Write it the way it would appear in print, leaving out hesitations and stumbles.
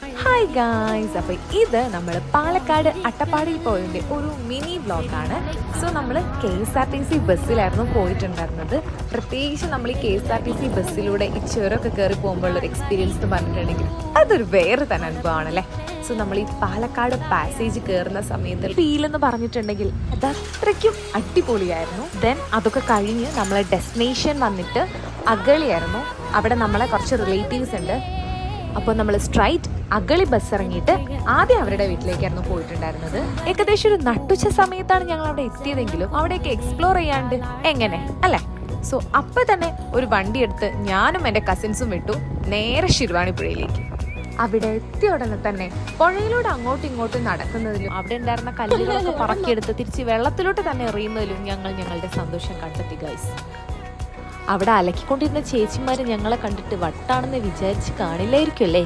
Hi guys, അപ്പോൾ ഇത് നമ്മൾ പാലക്കാട് അട്ടപ്പാടിയിൽ പോയതിൻ്റെ ഒരു മിനി വ്ളോഗാണ്. സോ നമ്മൾ KSRTC ബസ്സിലായിരുന്നു പോയിട്ടുണ്ടായിരുന്നത്. പ്രത്യേകിച്ച് നമ്മൾ ഈ KSRTC ബസ്സിലൂടെ ഈ ചുരമൊക്കെ കയറി പോകുമ്പോഴുള്ളൊരു എക്സ്പീരിയൻസ് എന്ന് പറഞ്ഞിട്ടുണ്ടെങ്കിൽ അതൊരു വേറെ തന്നെ അനുഭവമാണല്ലേ. സോ നമ്മൾ ഈ പാലക്കാട് പാസേജ് കയറുന്ന സമയത്ത് ഫീൽ എന്ന് പറഞ്ഞിട്ടുണ്ടെങ്കിൽ അത് അത്രയ്ക്കും അടിപൊളിയായിരുന്നു. ദെൻ അതൊക്കെ കഴിഞ്ഞ് നമ്മളെ ഡെസ്റ്റിനേഷൻ വന്നിട്ട് അഗളിയായിരുന്നു. അവിടെ നമ്മളെ കുറച്ച് റിലേറ്റീവ്സ് ഉണ്ട്. അപ്പോൾ നമ്മൾ സ്ട്രൈറ്റ് അഗളി ബസ് ഇറങ്ങിയിട്ട് ആദ്യം അവരുടെ വീട്ടിലേക്കായിരുന്നു പോയിട്ടുണ്ടായിരുന്നത്. ഏകദേശം ഒരു നട്ടുച്ച സമയത്താണ് ഞങ്ങൾ അവിടെ എത്തിയതെങ്കിലും അവിടെയൊക്കെ എക്സ്പ്ലോർ ചെയ്യാണ്ട് എങ്ങനെ അല്ലേ. സോ അപ്പം തന്നെ ഒരു വണ്ടി എടുത്ത് ഞാനും എൻ്റെ കസിൻസും വിട്ടു നേരെ ശിർവാണി പുഴയിലേക്ക്. അവിടെ എത്തിയ ഉടനെ തന്നെ പുഴയിലൂടെ അങ്ങോട്ടും ഇങ്ങോട്ടും നടക്കുന്നതിലും അവിടെ ഉണ്ടായിരുന്ന കല്ലുകളൊക്കെ പറക്കിയെടുത്ത് തിരിച്ച് വെള്ളത്തിലോട്ട് തന്നെ എറിയുന്നതിലും ഞങ്ങളുടെ സന്തോഷം കണ്ടെത്തി ഗൈസ്. അവിടെ അലക്കിക്കൊണ്ടിരുന്ന ചേച്ചിമാർ ഞങ്ങളെ കണ്ടിട്ട് വട്ടാണെന്ന് വിചാരിച്ച് കാണില്ലായിരിക്കും അല്ലേ.